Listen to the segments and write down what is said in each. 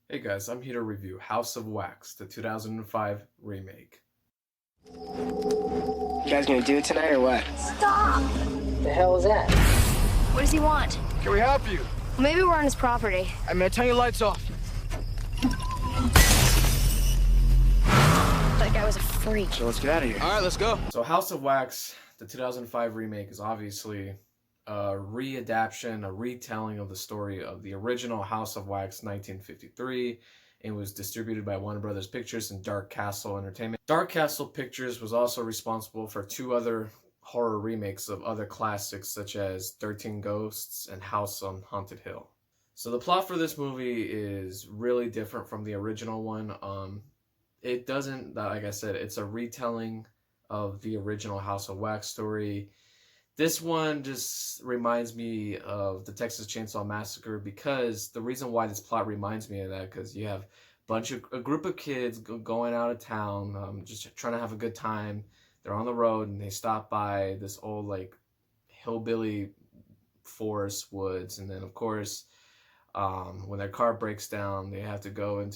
Hey guys, I'm here to review House of Wax, the 2005 remake. You guys gonna do it tonight or what? Stop! The hell is that? What does he want? Can we help you? Well, maybe we're on his property. I'm gonna turn your lights off. That guy was a freak. So let's get out of here. All right, let's go. So House of Wax, the 2005 remake, is obviously a readaptation, a retelling of the story of the original House of Wax 1953. It was distributed by Warner Brothers Pictures and Dark Castle Entertainment. Dark Castle Pictures was also responsible for two other horror remakes of other classics such as 13 Ghosts and House on Haunted Hill. So the plot for this movie is really different from the original one. It doesn't, like I said, it's a retelling of the original House of Wax story. This one just reminds me of the Texas Chainsaw Massacre, because the reason why this plot reminds me of that, because you have a group of kids going out of town, just trying to have a good time. They're on the road and they stop by this old like hillbilly forest woods, and then of course, when their car breaks down, they have to go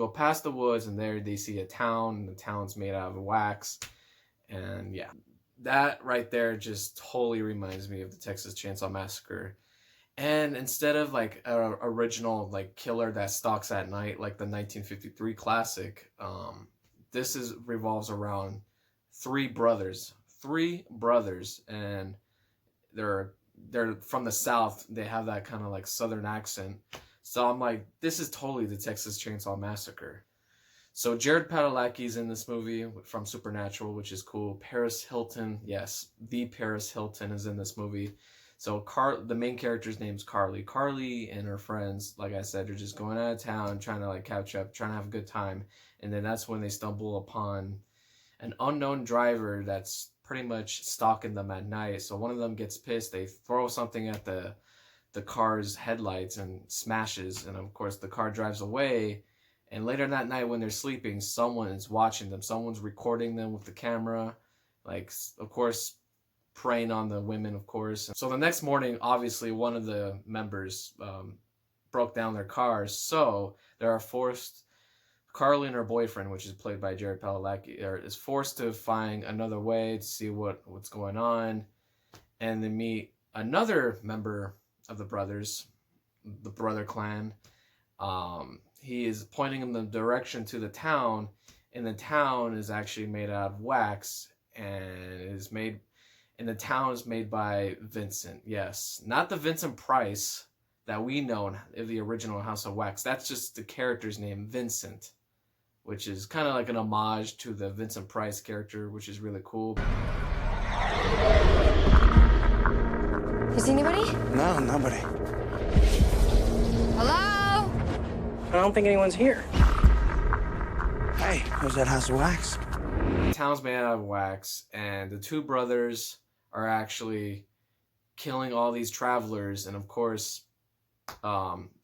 past the woods, and there they see a town, and the town's made out of wax, and yeah. That right there just totally reminds me of the Texas Chainsaw Massacre. And instead of like a original like killer that stalks at night like the 1953 classic, this revolves around three brothers, and they're from the South. They have that kind of like Southern accent. So I'm like, this is totally the Texas Chainsaw Massacre. So Jared Padalecki's in this movie from Supernatural, which is cool. Paris Hilton, yes, the Paris Hilton is in this movie. So the main character's name's Carly. Carly and her friends, like I said, are just going out of town, trying to like catch up, trying to have a good time. And then that's when they stumble upon an unknown driver that's pretty much stalking them at night. So one of them gets pissed. They throw something at the car's headlights and smashes. And of course, the car drives away. And later that night when they're sleeping, someone is watching them. Someone's recording them with the camera. Like, of course, preying on the women, of course. So the next morning, obviously, one of the members broke down their cars. So they are forced, Carly and her boyfriend, which is played by Jared Padalecki, is forced to find another way to see what's going on. And they meet another member of the brothers, the brother clan. He is pointing in the direction to the town, and the town is actually made out of wax, and the town is made by Vincent. Yes, not the Vincent Price that we know in the original House of Wax. That's just the character's name, Vincent, which is kind of like an homage to the Vincent Price character, which is really cool. You see anybody? No, nobody. Hello? I don't think anyone's here. Hey, where's that House of Wax? The town's made out of wax, and the two brothers are actually killing all these travelers, and of course,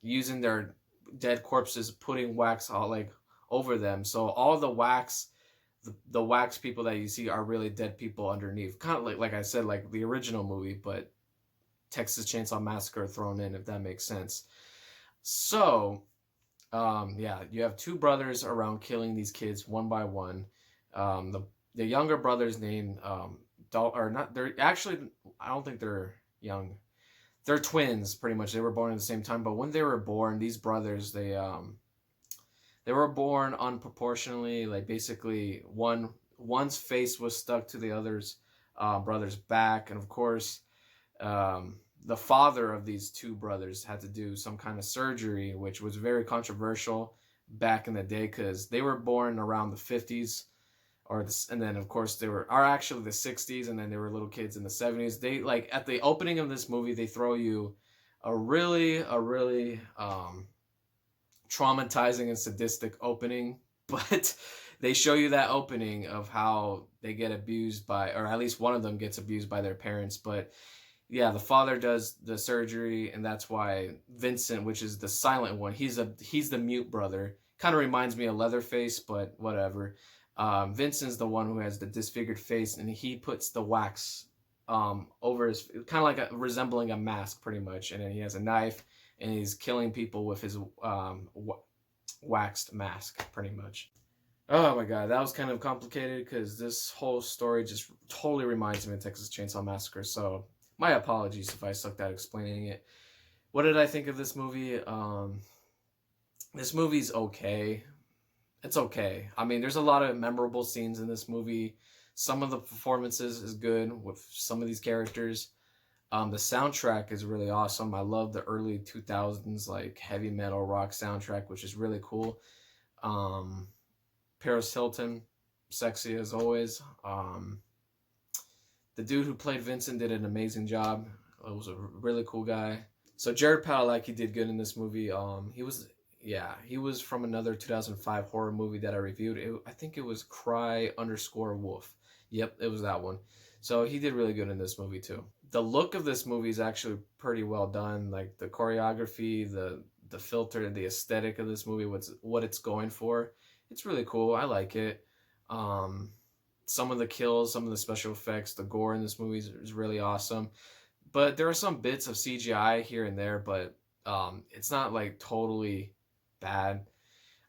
using their dead corpses, putting wax all like over them. So all the wax, the wax people that you see are really dead people underneath. Kind of like I said, like the original movie, but Texas Chainsaw Massacre thrown in, if that makes sense. So, yeah, you have two brothers around killing these kids one by one. The younger brother's named they're actually, I don't think they're young. They're twins, pretty much. They were born at the same time, but when they were born, these brothers, they were born unproportionally. Like basically, one's face was stuck to the other's brother's back, and of course, the father of these two brothers had to do some kind of surgery, which was very controversial back in the day because they were born around the 50s, and then of course are actually the 60s, and then they were little kids in the 70s. They like at the opening of this movie, they throw you a really traumatizing and sadistic opening, but they show you that opening of how they get abused by, or at least one of them gets abused by their parents. But yeah, the father does the surgery, and that's why Vincent, which is the silent one, he's the mute brother. Kind of reminds me of Leatherface, but whatever. Vincent's the one who has the disfigured face, and he puts the wax over his, kind of like resembling a mask, pretty much. And then he has a knife, and he's killing people with his waxed mask, pretty much. Oh my god, that was kind of complicated because this whole story just totally reminds me of Texas Chainsaw Massacre, so my apologies if I sucked at explaining it. What did I think of this movie? This movie's okay. It's okay. I mean, there's a lot of memorable scenes in this movie. Some of the performances is good with some of these characters. The soundtrack is really awesome. I love the early 2000s like heavy metal rock soundtrack, which is really cool. Paris Hilton, sexy as always. The dude who played Vincent did an amazing job. It was a really cool guy. So Jared Padalecki did good in this movie. He was from another 2005 horror movie that I reviewed. I think it was Cry_Wolf. Yep, it was that one. So he did really good in this movie too. The look of this movie is actually pretty well done. Like the choreography, the filter, the aesthetic of this movie, what it's going for. It's really cool. I like it. Some of the kills, some of the special effects, the gore in this movie is really awesome. But there are some bits of CGI here and there, but it's not like totally bad.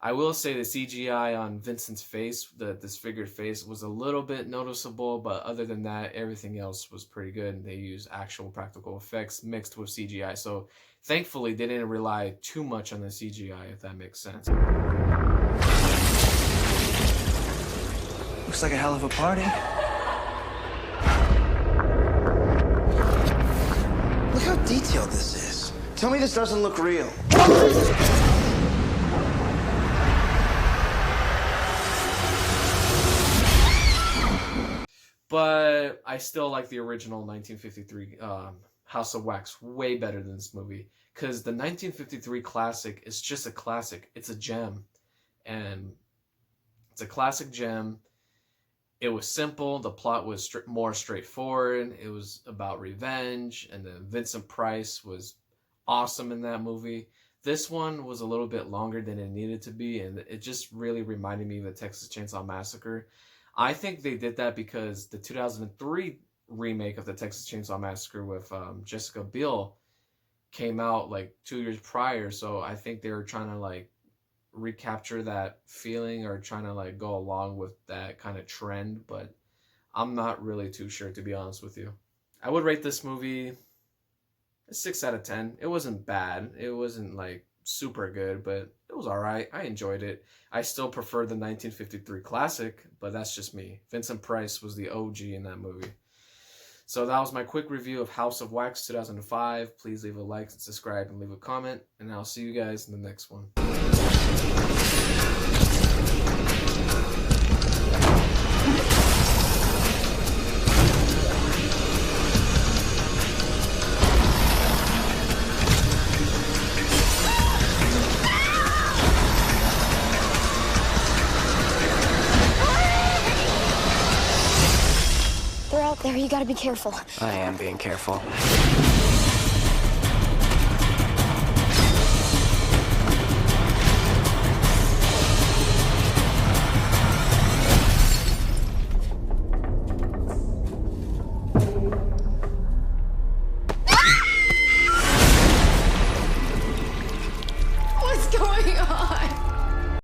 I will say the CGI on Vincent's face, the disfigured face, was a little bit noticeable, but other than that, everything else was pretty good. They used actual practical effects mixed with CGI. So thankfully, they didn't rely too much on the CGI, if that makes sense. Looks like a hell of a party. Look how detailed this is. Tell me this doesn't look real. But I still like the original 1953 House of Wax way better than this movie. Because the 1953 classic is just a classic. It's a gem. And it's a classic gem. It was simple. The plot was more straightforward. It was about revenge. And then Vincent Price was awesome in that movie. This one was a little bit longer than it needed to be. And it just really reminded me of the Texas Chainsaw Massacre. I think they did that because the 2003 remake of the Texas Chainsaw Massacre with Jessica Biel came out like 2 years prior. So I think they were trying to like recapture that feeling or trying to like go along with that kind of trend. But I'm not really too sure, to be honest with you. I would rate this movie a 6 out of 10. It wasn't bad. It wasn't like super good, but it was alright. I enjoyed it. I still prefer the 1953 classic, but that's just me. Vincent Price was the OG in that movie. So that was my quick review of House of Wax 2005. Please leave a like and subscribe and leave a comment, and I'll see you guys in the next one. They're out there. You gotta be careful. I am being careful.